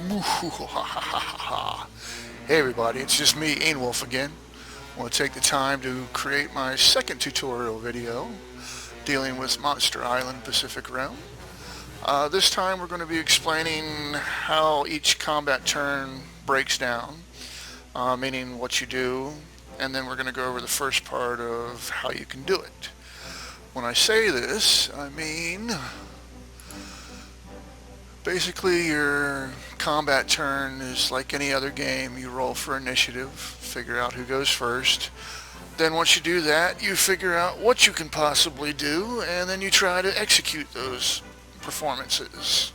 Hey everybody, it's just me, Eanwulf again. I want to take the time to create my second tutorial video dealing with Monster Island Pacific Realm. This time we're going to be explaining how each combat turn breaks down, meaning what you do, and then we're going to go over the first part of how you can do it. When I say this, I mean basically your combat turn is like any other game. You roll for initiative, figure out who goes first. Then once you do that, you figure out what you can possibly do, and then you try to execute those performances.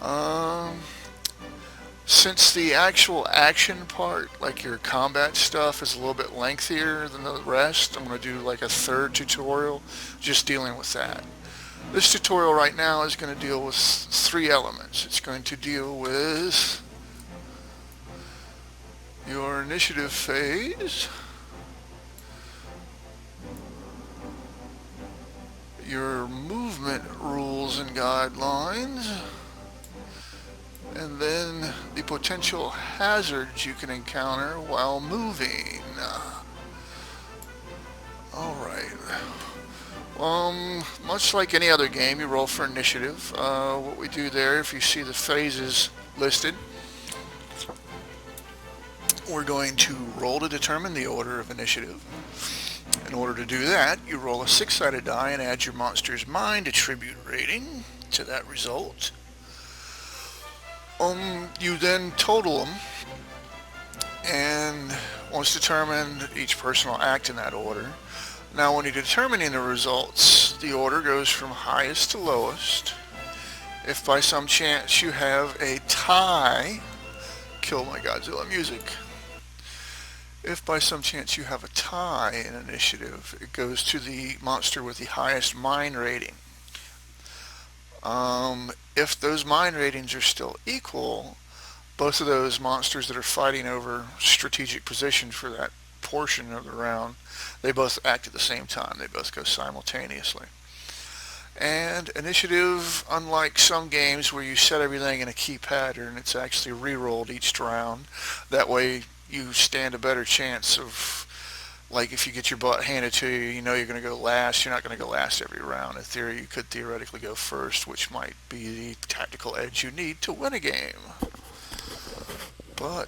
Um, since the actual action part, like your combat stuff, is a little bit lengthier than the rest, I'm going to do like a third tutorial just dealing with that. This tutorial right now is going to deal with three elements. It's going to deal with your initiative phase, your movement rules and guidelines, and then the potential hazards you can encounter while moving. Alright. Much like any other game, you roll for initiative. What we do there, if you see the phases listed, we're going to roll to determine the order of initiative. In order to do that, you roll a six-sided die and add your monster's mind attribute rating to that result. You then total them, and once determined, each person will act in that order. Now when you're determining the results, the order goes from highest to lowest. If by some chance you have a tie, kill my Godzilla music. If by some chance you have a tie in initiative, it goes to the monster with the highest mind rating. If those mind ratings are still equal, both of those monsters that are fighting over strategic position for that portion of the round, they both act at the same time. They both go simultaneously. And initiative, unlike some games where you set everything in a key pattern, it's actually re-rolled each round. That way you stand a better chance of, like if you get your butt handed to you, you know you're going to go last. You're not going to go last every round. In theory, you could theoretically go first, which might be the tactical edge you need to win a game. But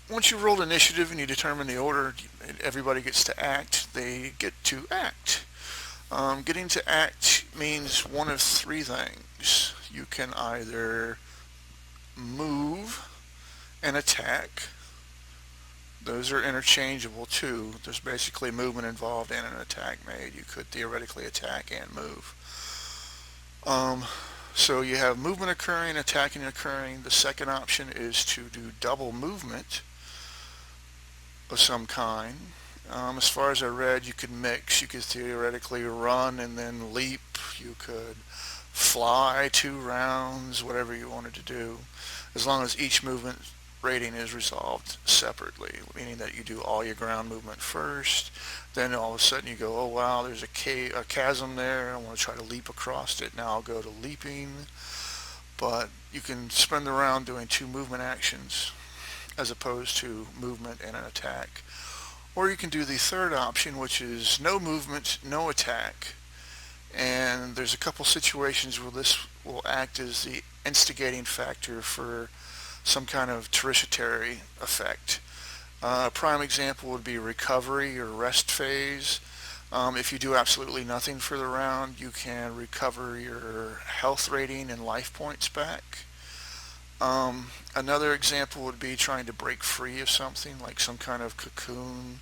once you rolled initiative and you determine the order everybody gets to act, they get to act. Getting to act means one of three things. You can either move and attack. Those are interchangeable too. There's basically movement involved and an attack made. You could theoretically attack and move. So you have movement occurring, attacking occurring. The second option is to do double movement of some kind. As far as I read, you could mix. You could theoretically run and then leap. You could fly 2 rounds, whatever you wanted to do, as long as each movement rating is resolved separately, meaning that you do all your ground movement first, then all of a sudden you go, oh wow, there's a chasm there, I want to try to leap across it, now I'll go to leaping. But you can spend the round doing 2 movement actions as opposed to movement and an attack. Or you can do the third option, which is no movement, no attack. And there's a couple situations where this will act as the instigating factor for some kind of tertiary effect. A prime example would be recovery or rest phase. If you do absolutely nothing for the round, you can recover your health rating and life points back. Another example would be trying to break free of something, like some kind of cocoon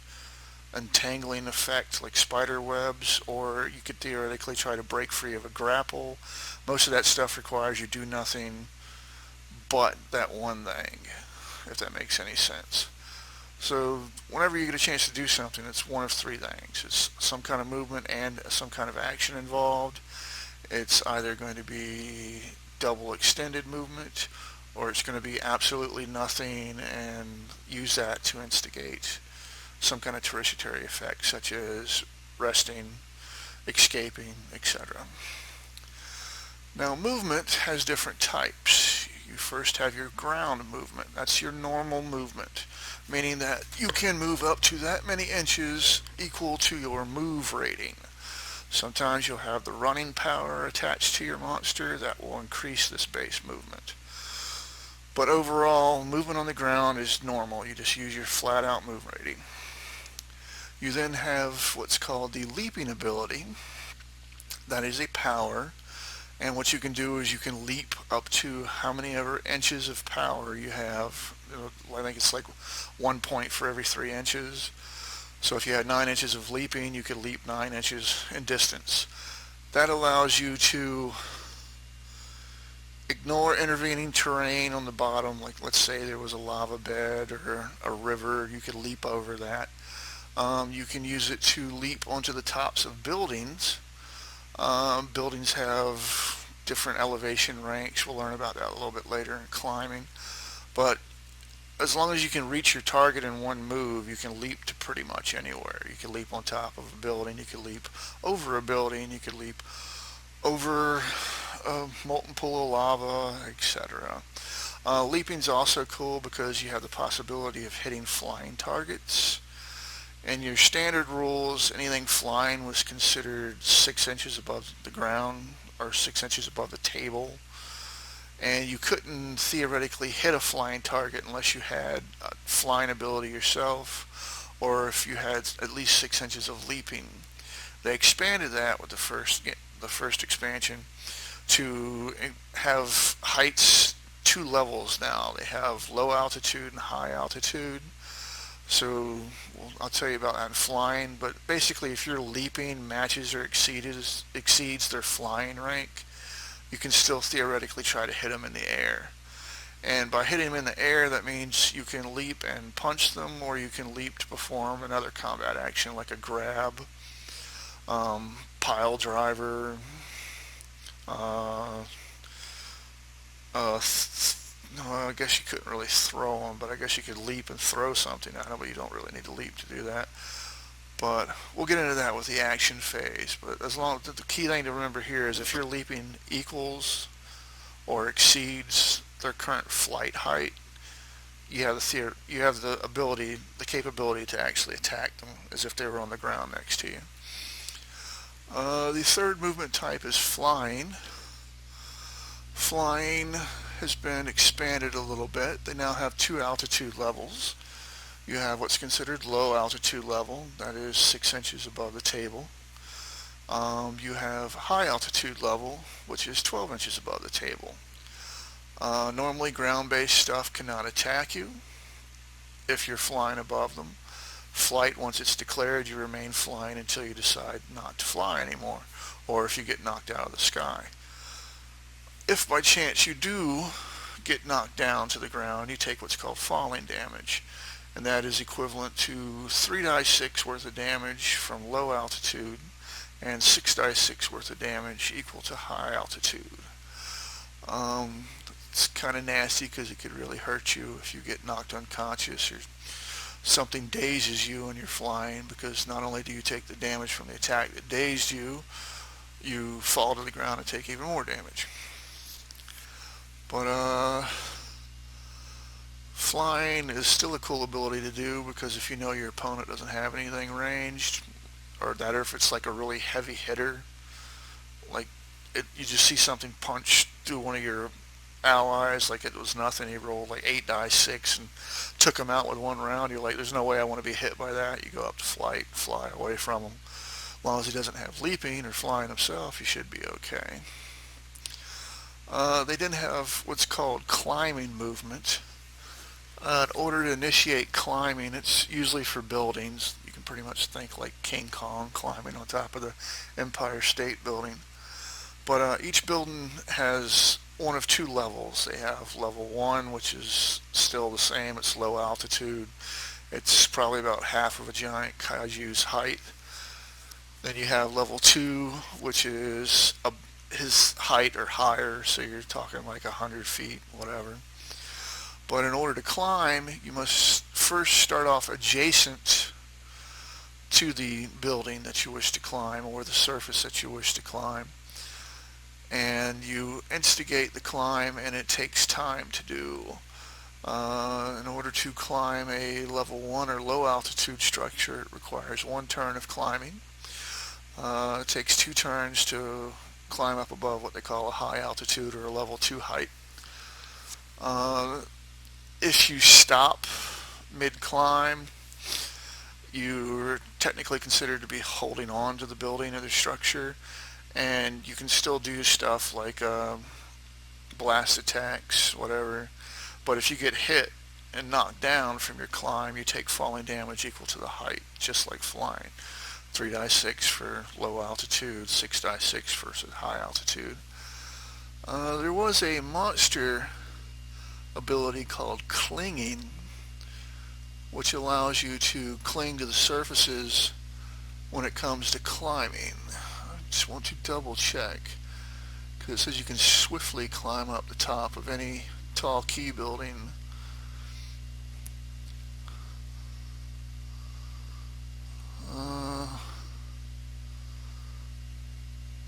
entangling effect like spider webs, or you could theoretically try to break free of a grapple. Most of that stuff requires you do nothing but that one thing, if that makes any sense. So whenever you get a chance to do something, it's one of three things. It's some kind of movement and some kind of action involved. It's either going to be double extended movement, or it's going to be absolutely nothing and use that to instigate some kind of tertiary effect, such as resting, escaping, etc. Now movement has different types. You first have your ground movement. That's your normal movement, meaning that you can move up to that many inches equal to your move rating. Sometimes you'll have the running power attached to your monster that will increase this base movement. But overall, movement on the ground is normal. You just use your flat out move rating. You then have what's called the leaping ability. That is a power. And what you can do is you can leap up to how many ever inches of power you have. I think it's like 1 point for every 3 inches. So if you had 9 inches of leaping, you could leap 9 inches in distance. That allows you to ignore intervening terrain on the bottom. Like let's say there was a lava bed or a river, you could leap over that. You can use it to leap onto the tops of buildings. Buildings have different elevation ranks. We'll learn about that a little bit later in climbing. But as long as you can reach your target in one move, you can leap to pretty much anywhere. You can leap on top of a building, you can leap over a building, you can leap over a molten pool of lava, etc. Leaping's also cool because you have the possibility of hitting flying targets. In your standard rules, anything flying was considered 6 inches above the ground or 6 inches above the table. And you couldn't theoretically hit a flying target unless you had a flying ability yourself or if you had at least 6 inches of leaping. They expanded that with the first expansion to have heights 2 levels now. They have low altitude and high altitude. So I'll tell you about that in flying, but basically if your leaping matches or exceeds their flying rank, you can still theoretically try to hit them in the air. And by hitting them in the air, that means you can leap and punch them, or you can leap to perform another combat action like a grab, pile driver, no, I guess you couldn't really throw them, but I guess you could leap and throw something at them, but you don't really need to leap to do that. But we'll get into that with the action phase. But as long as the key thing to remember here is if your leaping equals or exceeds their current flight height, you have the ability, the capability to actually attack them as if they were on the ground next to you. The third movement type is flying. Flying has been expanded a little bit. They now have 2 altitude levels. You have what's considered low altitude level, that is 6 inches above the table. You have high altitude level, which is 12 inches above the table. Normally ground-based stuff cannot attack you if you're flying above them. Flight, once it's declared, you remain flying until you decide not to fly anymore, or if you get knocked out of the sky. If by chance you do get knocked down to the ground, you take what's called falling damage, and that is equivalent to 3d6 worth of damage from low altitude and 6d6 worth of damage equal to high altitude. It's kind of nasty because it could really hurt you if you get knocked unconscious or something dazes you and you're flying, because not only do you take the damage from the attack that dazed you, you fall to the ground and take even more damage. But flying is still a cool ability to do, because if you know your opponent doesn't have anything ranged, or if it's like a really heavy hitter, like you just see something punch through one of your allies like it was nothing, he rolled like 8d6 and took him out with one round, you're like, there's no way I want to be hit by that. You go up to flight, fly away from him. As long as he doesn't have leaping or flying himself, you should be okay. They didn't have what's called climbing movement. In order to initiate climbing, it's usually for buildings. You can pretty much think like King Kong climbing on top of the Empire State Building. But each building has one of 2 levels. They have level 1, which is still the same. It's low altitude. It's probably about half of a giant kaiju's height. Then you have level 2, which is his height or higher, so you're talking like 100 feet, whatever. But in order to climb, you must first start off adjacent to the building that you wish to climb or the surface that you wish to climb. and you instigate the climb, and it takes time to do. In order to climb a level 1 or low altitude structure, it requires one turn of climbing. It takes 2 turns to climb up above what they call a high altitude or a level 2 height. Uh, if you stop mid-climb, you're technically considered to be holding on to the building or the structure, and you can still do stuff like blast attacks, whatever. But if you get hit and knocked down from your climb, you take falling damage equal to the height, just like flying. 3d6 for low altitude, 6d6 for high altitude. There was a monster ability called clinging, which allows you to cling to the surfaces when it comes to climbing. I just want to double check, because it says you can swiftly climb up the top of any tall key building.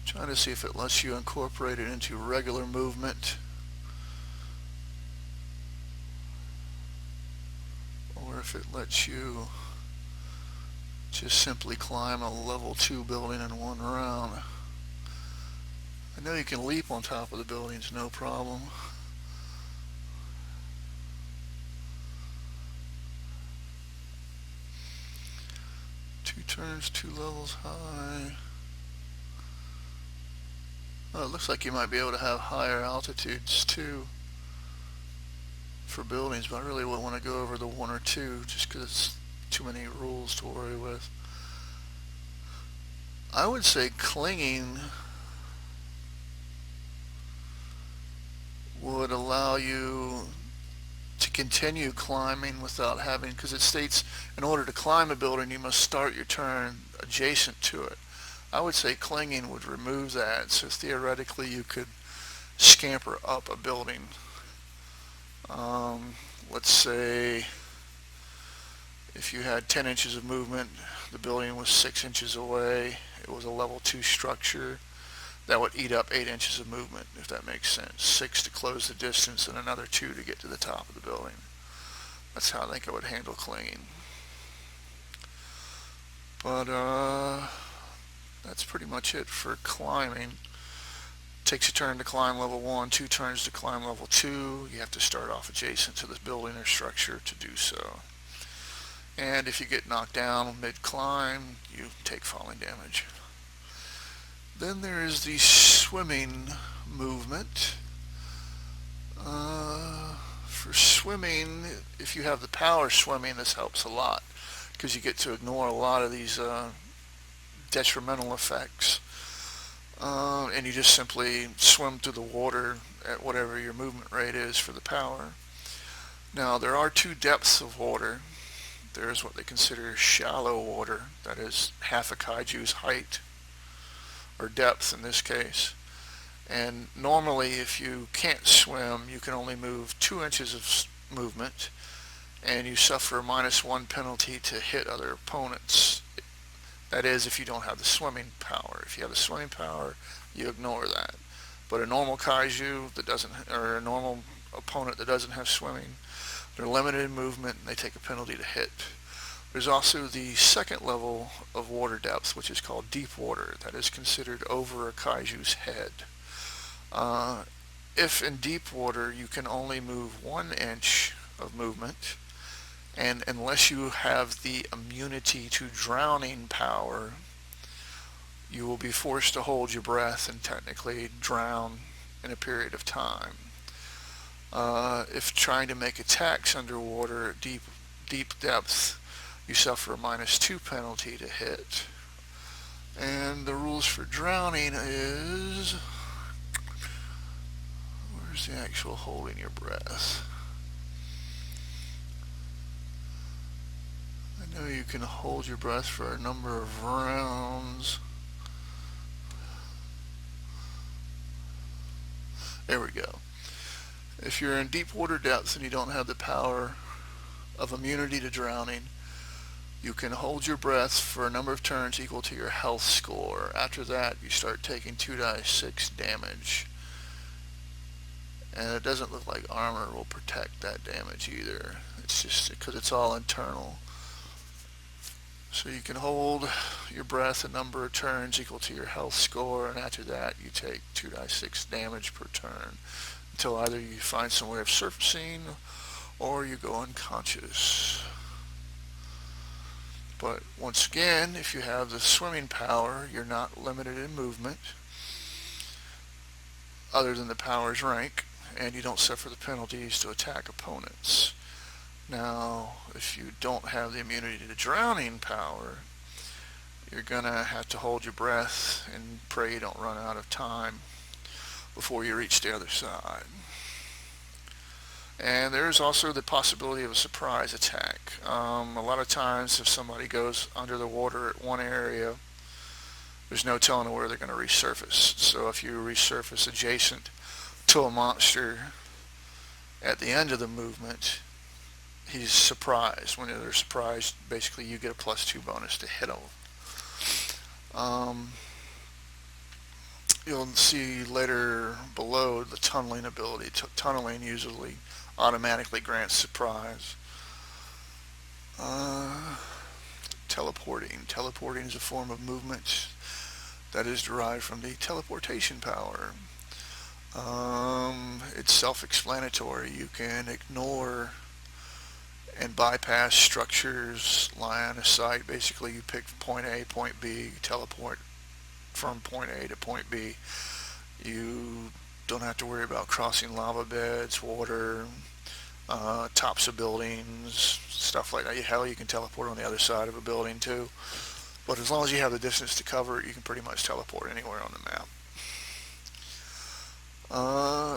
Trying to see if it lets you incorporate it into regular movement, or if it lets you just simply climb a level 2 building in one round. I know you can leap on top of the buildings, no problem. Two turns, 2 levels high. Oh, it looks like you might be able to have higher altitudes too for buildings, but I really wouldn't want to go over the 1 or 2 just because it's too many rules to worry with. I would say clinging would allow you to continue climbing without having, because it states in order to climb a building you must start your turn adjacent to it. I would say clinging would remove that, so theoretically you could scamper up a building. Let's say if you had 10 inches of movement, the building was 6 inches away, it was a level 2 structure, that would eat up 8 inches of movement, if that makes sense. 6 to close the distance and another 2 to get to the top of the building. That's how I think I would handle clinging. But that's pretty much it for climbing. Takes a turn to climb level 1, 2 turns to climb level 2. You have to start off adjacent to the building or structure to do so. And if you get knocked down mid-climb, you take falling damage. Then there is the swimming movement. For swimming, if you have the power swimming, this helps a lot, because you get to ignore a lot of these detrimental effects. And you just simply swim through the water at whatever your movement rate is for the power. Now, there are 2 depths of water. There is what they consider shallow water, that is half a kaiju's height, or depth in this case. And normally if you can't swim, you can only move 2 inches of movement, and you suffer a -1 penalty to hit other opponents. That is, if you don't have the swimming power. If you have the swimming power, you ignore that. But a normal kaiju that doesn't, or a normal opponent that doesn't have swimming, they're limited in movement and they take a penalty to hit. There's also the second level of water depth, which is called deep water. That is considered over a kaiju's head. If in deep water you can only move 1 inch of movement, and unless you have the immunity to drowning power, you will be forced to hold your breath and technically drown in a period of time. If trying to make attacks underwater at deep depth, you suffer a -2 penalty to hit. And the rules for drowning is, where's the actual holding your breath? I know you can hold your breath for a number of rounds. There we go. If you're in deep water depths and you don't have the power of immunity to drowning, You can hold your breath for a number of turns equal to your health score. After that, you start taking 2d6 damage. And it doesn't look like armor will protect that damage either. It's just because it's all internal. So you can hold your breath a number of turns equal to your health score, and after that you take 2d6 damage per turn until either you find some way of surfacing or you go unconscious. But once again, if you have the swimming power, you're not limited in movement other than the power's rank, and you don't suffer the penalties to attack opponents. Now, if you don't have the immunity to drowning power, you're going to have to hold your breath and pray you don't run out of time before you reach the other side. And there's also the possibility of a surprise attack. A lot of times if somebody goes under the water at one area, there's no telling where they're going to resurface. So if you resurface adjacent to a monster at the end of the movement, he's surprised. When they're surprised, basically you get a +2 bonus to hit them. You'll see later below the tunneling ability. Tunneling usually automatically grants surprise. Teleporting. Teleporting is a form of movement that is derived from the teleportation power. It's self-explanatory. You can ignore and bypass structures, line of sight. Basically, you pick point A, point B, teleport from point A to point B. You don't have to worry about crossing lava beds, water, tops of buildings, stuff like that. Hell, you can teleport on the other side of a building too. But as long as you have the distance to cover it, you can pretty much teleport anywhere on the map.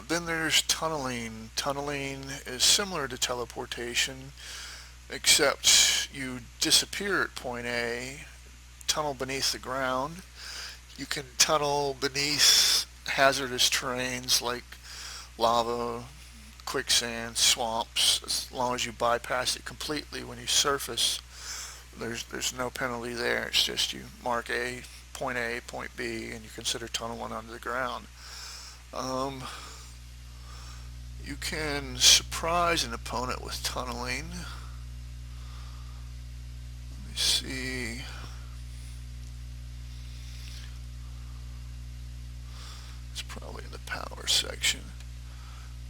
Then there's tunneling. Tunneling is similar to teleportation, except you disappear at point A, tunnel beneath the ground. You can tunnel beneath hazardous terrains like lava, quicksand, swamps. As long as you bypass it completely when you surface, there's no penalty there. It's just you mark A, point B, and you consider tunneling under the ground. You can surprise an opponent with tunneling. Let me see. It's probably in the power section.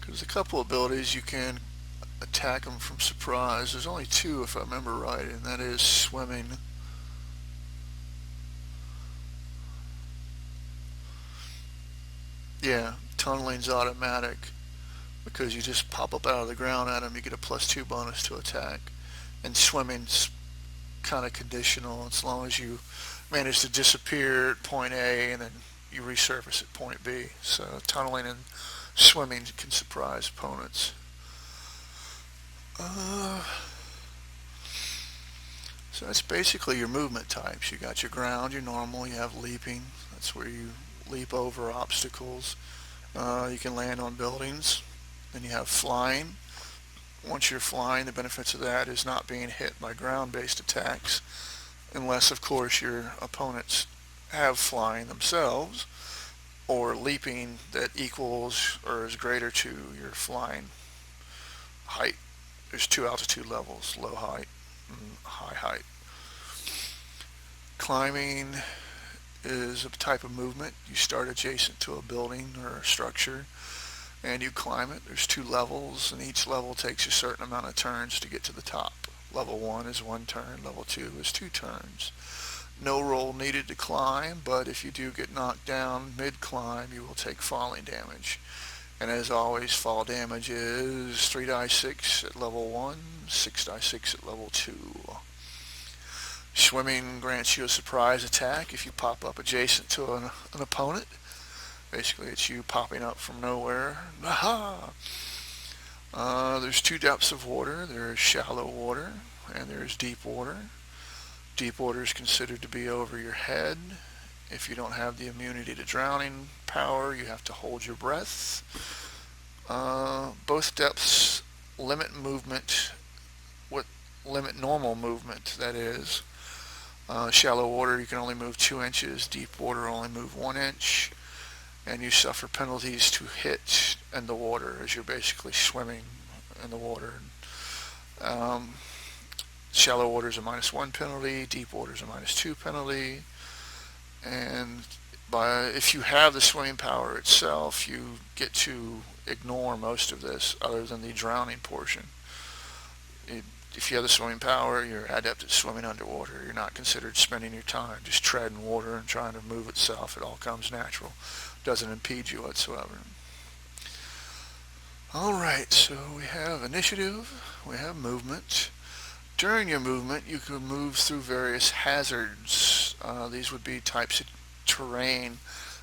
Because a couple abilities you can attack them from surprise. There's only two if I remember right, and that is swimming. Yeah, tunneling's automatic because you just pop up out of the ground at them. You get a +2 bonus to attack. And swimming's kind of conditional as long as you manage to disappear at point A and then you resurface at point B. So tunneling and swimming can surprise opponents. So that's basically your movement types. You got your ground, your normal, you have leaping. That's where you leap over obstacles. You can land on buildings. Then you have flying. Once you're flying, the benefits of that is not being hit by ground-based attacks, unless of course your opponents have flying themselves, or leaping that equals or is greater to your flying height. There's 2 altitude levels, low height and high height. Climbing is a type of movement. You start adjacent to a building or a structure and you climb it. There's 2 levels, and each level takes a certain amount of turns to get to the top. Level 1 is 1 turn, level 2 is 2 turns. No roll needed to climb, but if you do get knocked down mid-climb, you will take falling damage. And as always, fall damage is 3d6 at level 1, 6d6 at level 2. Swimming grants you a surprise attack if you pop up adjacent to an opponent. Basically, it's you popping up from nowhere. Aha! There's 2 depths of water. There's shallow water and there's deep water. Deep water is considered to be over your head. If you don't have the immunity to drowning power, you have to hold your breath. Both depths limit movement limit normal movement, that is. Shallow water, you can only move 2 inches. Deep water, only move 1 inch. And you suffer penalties to hit in the water as you're basically swimming in the water. Um, Shallow water is a -1 penalty. Deep water is a -2 penalty. And if you have the swimming power itself, you get to ignore most of this other than the drowning portion. If you have the swimming power, you're adept at swimming underwater. You're not considered spending your time just treading water and trying to move itself. It all comes natural. Doesn't impede you whatsoever. Alright, so we have initiative, we have movement. During your movement, you can move through various hazards. These would be types of terrain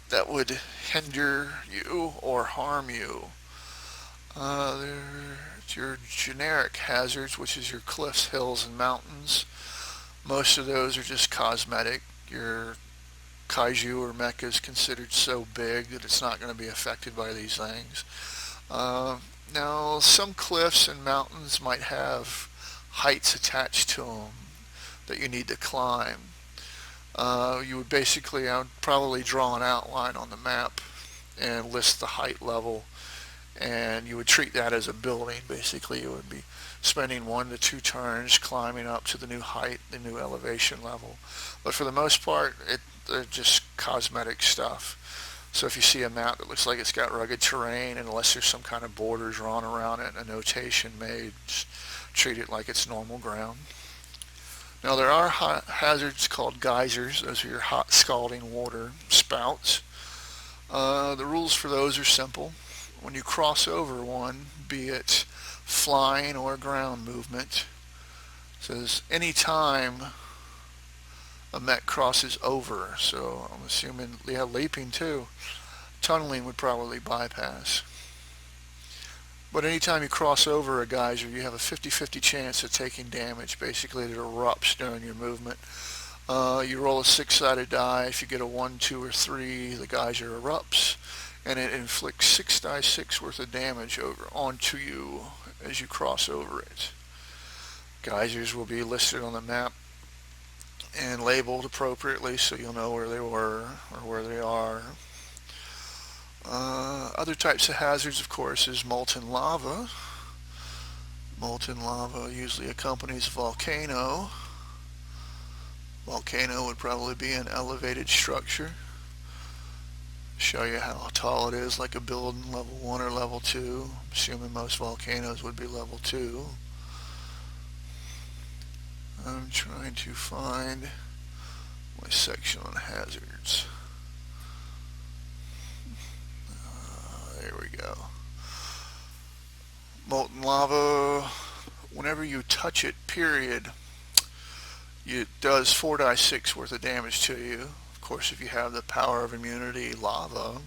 that would hinder you or harm you. There's your generic hazards, which is your cliffs, hills, and mountains. Most of those are just cosmetic. Your kaiju or mecha is considered so big that it's not going to be affected by these things. Now, some cliffs and mountains might have heights attached to them that you need to climb. You would basically, I would probably draw an outline on the map and list the height level, and you would treat that as a building. Basically, you would be spending 1 to 2 turns climbing up to the new height, the new elevation level. But for the most part, they're just cosmetic stuff. So if you see a map that looks like it's got rugged terrain, and unless there's some kind of border drawn around it, a notation made, just treat it like it's normal ground. Now there are hazards called geysers. Those are your hot scalding water spouts. The rules for those are simple. When you cross over one, be it flying or ground movement, it says anytime a mech crosses over, so I'm assuming, yeah, leaping too. Tunneling would probably bypass. But anytime you cross over a geyser, you have a 50-50 chance of taking damage. Basically, it erupts during your movement. You roll a 6-sided die. If you get a 1, 2, or 3, the geyser erupts, and it inflicts 6d6 worth of damage onto you as you cross over it. Geysers will be listed on the map and labeled appropriately so you'll know where they were or where they are. Other types of hazards, of course, is molten lava. Molten lava usually accompanies a volcano. Volcano would probably be an elevated structure. Show you how tall it is, like a building, level 1 or level 2. Assuming most volcanoes would be level 2. I'm trying to find my section on hazards. There we go. Molten lava, whenever you touch it, period, it does 4d6 worth of damage to you. Of course, if you have the power of immunity lava,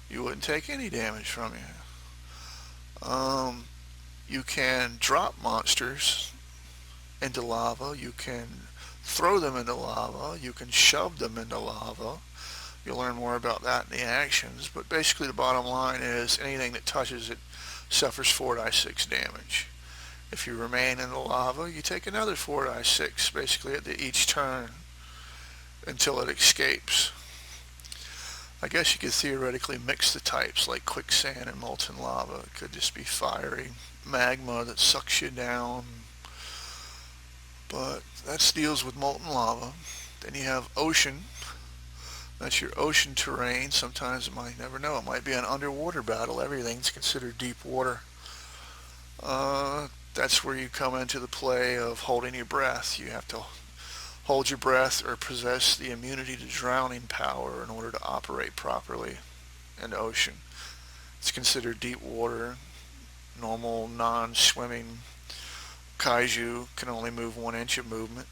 you wouldn't take any damage from you. You can drop monsters into lava. You can throw them into lava. You can shove them into lava. You'll learn more about that in the actions, but basically the bottom line is anything that touches it suffers 4d6 damage. If you remain in the lava, you take another 4d6 basically at each turn until it escapes. I guess you could theoretically mix the types like quicksand and molten lava. It could just be fiery magma that sucks you down. But that deals with molten lava. Then you have ocean. That's your ocean terrain. Sometimes you might never know. It might be an underwater battle. Everything's considered deep water. That's where you come into the play of holding your breath. You have to hold your breath or possess the immunity to drowning power in order to operate properly in the ocean. It's considered deep water. Normal, non-swimming kaiju can only move 1 inch of movement.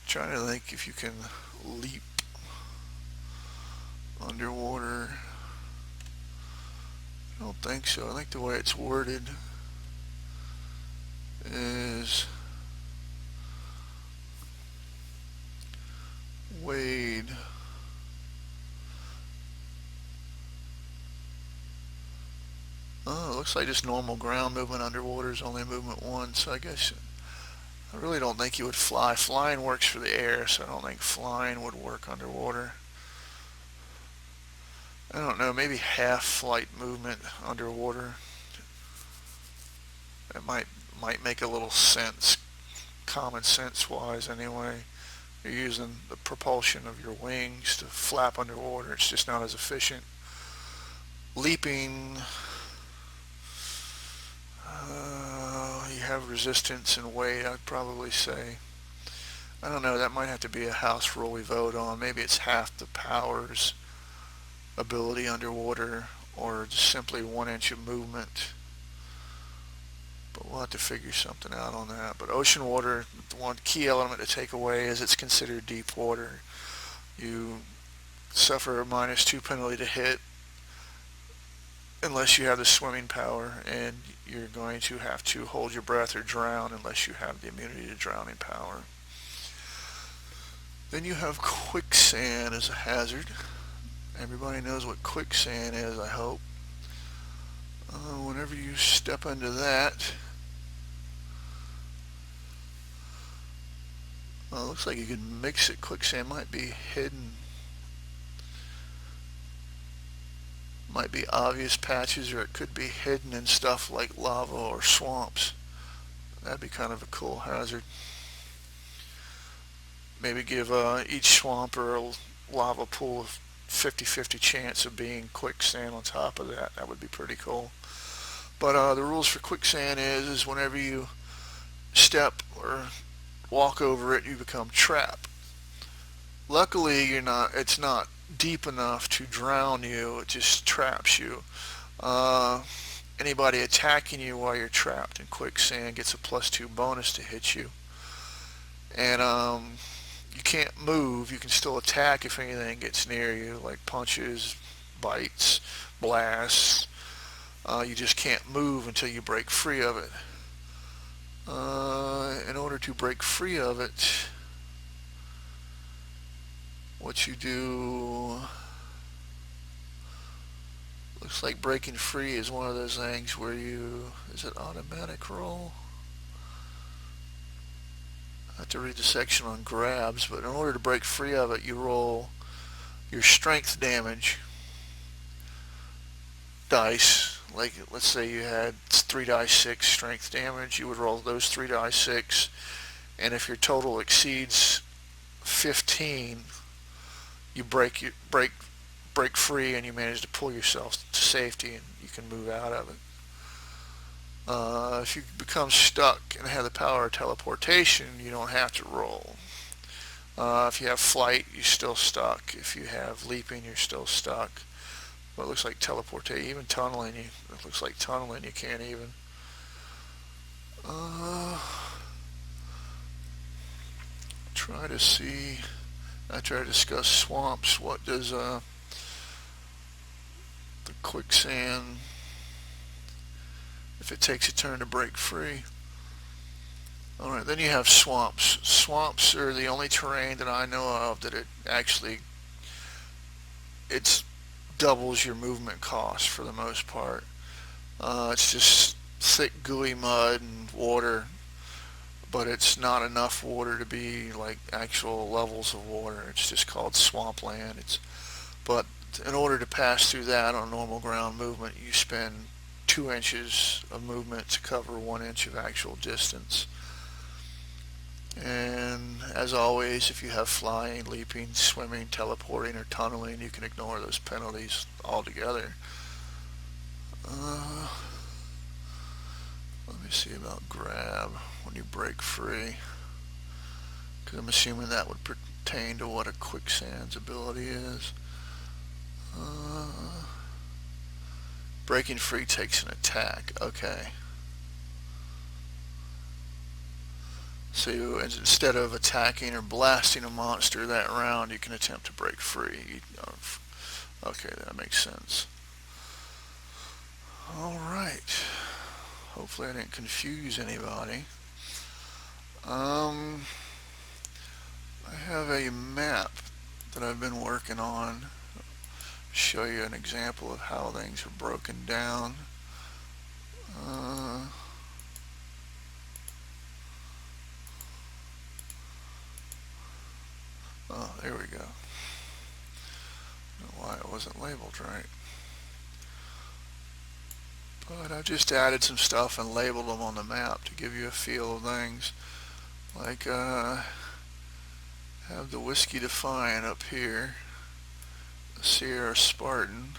Trying to think if you can leap underwater. I don't think so. I think the way it's worded is wade. Oh, it looks looks like just normal ground movement underwater is only movement 1, so I guess I really don't think you would fly. Flying works for the air, so I don't think flying would work underwater. I don't know, maybe half flight movement underwater. That might make a little sense, common sense wise anyway. You're using the propulsion of your wings to flap underwater. It's just not as efficient. Leaping, you have resistance and weight, I'd probably say. I don't know, that might have to be a house rule we vote on. Maybe it's half the powers ability underwater, or just simply 1 inch of movement. But we'll have to figure something out on that. But ocean water, the one key element to take away is it's considered deep water. You suffer a -2 penalty to hit unless you have the swimming power, and you're going to have to hold your breath or drown unless you have the immunity to drowning power. Then you have quicksand as a hazard. Everybody knows what quicksand is, I hope. Whenever you step into that, looks like you can mix it. Quicksand might be hidden, might be obvious patches, or it could be hidden in stuff like lava or swamps. That'd be kind of a cool hazard. Maybe give each swamp or a lava pool a 50-50 chance of being quicksand on top of that. That would be pretty cool. But the rules for quicksand is whenever you step or walk over it, you become trapped. Luckily, it's not deep enough to drown you. It just traps you. Anybody attacking you while you're trapped in quicksand gets a +2 bonus to hit you. And you can't move. You can still attack if anything gets near you, like punches, bites, blasts. You just can't move until you break free of it. In order to break free of it, what you do, looks like breaking free is one of those things where is it automatic roll? I have to read the section on grabs, but in order to break free of it, you roll your strength damage dice. Like, let's say you had 3 dice 6 strength damage, you would roll those 3 dice 6, and if your total exceeds 15, you break free, and you manage to pull yourself to safety, and you can move out of it. If you become stuck and have the power of teleportation, you don't have to roll. If you have flight, you're still stuck. If you have leaping, you're still stuck. But it looks like teleportation, even tunneling, it looks like tunneling, you can't even. Try to see, I try to discuss swamps. What does the quicksand, if it takes a turn to break free? Alright, then you have swamps. Swamps are the only terrain that I know of that it doubles your movement cost for the most part. It's just thick gooey mud and water, but it's not enough water to be like actual levels of water. It's just called swampland. But in order to pass through that on normal ground movement, you spend 2 inches of movement to cover 1 inch of actual distance. And as always, if you have flying, leaping, swimming, teleporting, or tunneling, you can ignore those penalties altogether. Let me see about grab when you break free, because I'm assuming that would pertain to what a quicksand's ability is. Breaking free takes an attack. Okay. So instead of attacking or blasting a monster that round, you can attempt to break free. Okay, that makes sense. Alright. Hopefully I didn't confuse anybody. I have a map that I've been working on. Show you an example of how things are broken down. Oh, there we go. I don't know why it wasn't labeled right. But I just added some stuff and labeled them on the map to give you a feel of things. Like, have the Whiskey Defiant up here, the Sierra Spartan.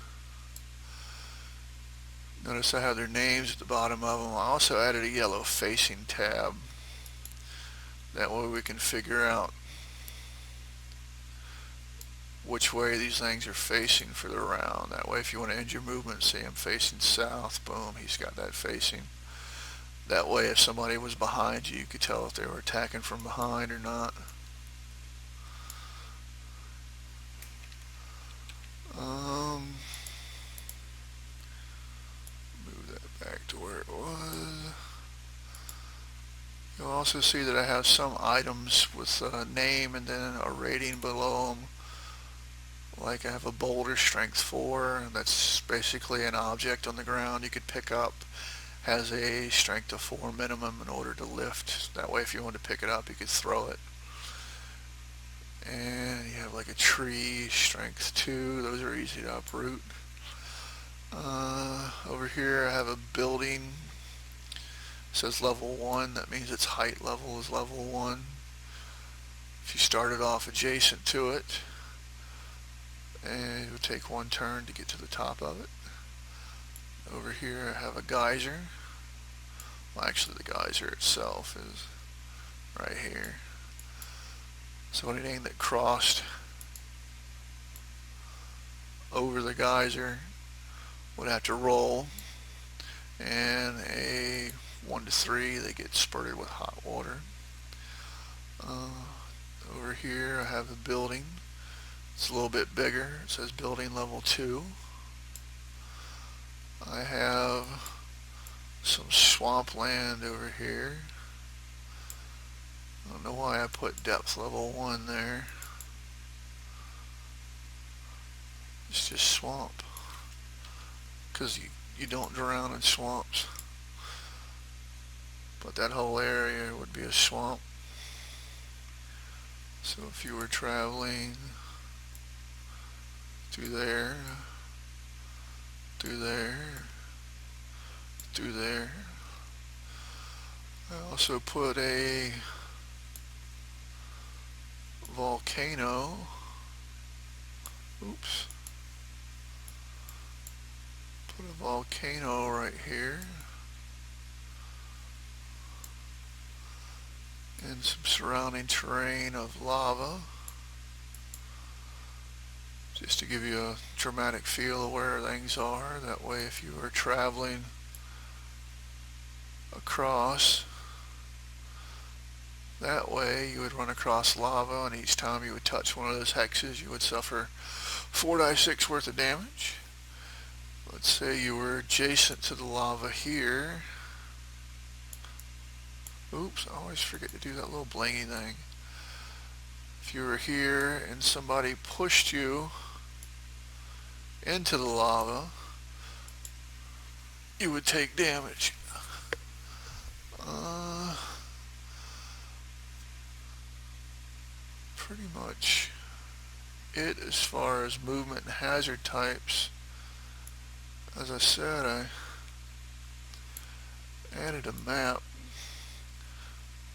Notice I have their names at the bottom of them. I also added a yellow facing tab. That way we can figure out which way these things are facing for the round. That way if you want to end your movement, see him facing south, boom, he's got that facing. That way if somebody was behind you, you could tell if they were attacking from behind or not. Move that back to where it was. You'll also see that I have some items with a name and then a rating below them. Like I have a boulder strength 4, that's basically an object on the ground you could pick up. Has a strength of 4 minimum in order to lift. That way if you wanted to pick it up you could throw it. And you have like a tree, strength 2, those are easy to uproot. Over here I have a building, it says level 1, that means its height level is level 1. If you started off adjacent to it, and it would take 1 turn to get to the top of it. Over here I have a geyser. Well, actually the geyser itself is right here. So anything that crossed over the geyser would have to roll, and a 1 to 3 they get spurted with hot water. Over here I have a building. It's a little bit bigger. It says building level 2. I have some swampland over here. I don't know why I put depth level 1 there. It's just swamp. Because you don't drown in swamps. But that whole area would be a swamp. So if you were traveling through there, through there, through there. I also put a volcano. Oops. Put a volcano right here. And some surrounding terrain of lava. Just to give you a dramatic feel of where things are. That way if you were traveling across, that way you would run across lava, and each time you would touch one of those hexes you would suffer 4d6 worth of damage. Let's say you were adjacent to the lava here. Oops, I always forget to do that little blingy thing. If you were here and somebody pushed you into the lava, you would take damage. Pretty much it as far as movement and hazard types. As I said, I added a map.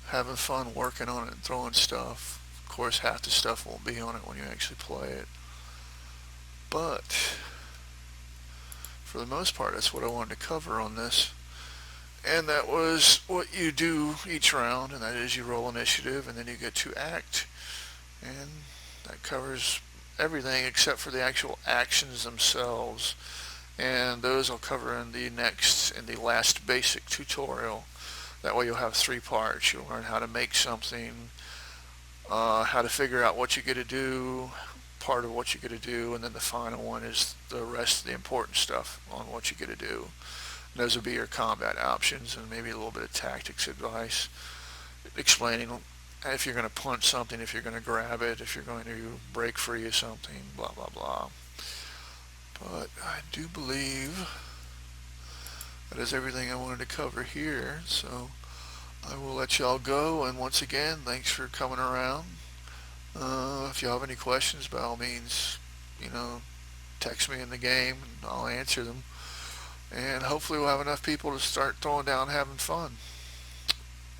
Having fun working on it and throwing stuff. Of course, half the stuff won't be on it when you actually play it. But for the most part, that's what I wanted to cover on this. And that was what you do each round, and that is you roll initiative, and then you get to act. And that covers everything except for the actual actions themselves. And those I'll cover in the last basic tutorial. That way you'll have 3 parts. You'll learn how to make something, how to figure out what you get to do, part of what you get to do, and then the final one is the rest of the important stuff on what you get to do. And those will be your combat options and maybe a little bit of tactics advice, explaining if you're going to punch something, if you're going to grab it, if you're going to break free of something, blah blah blah. But I do believe that is everything I wanted to cover here. So I will let y'all go. And once again, thanks for coming around. If you have any questions, by all means, you know, text me in the game and I'll answer them. And hopefully we'll have enough people to start throwing down having fun.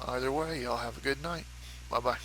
Either way, y'all have a good night. Bye bye.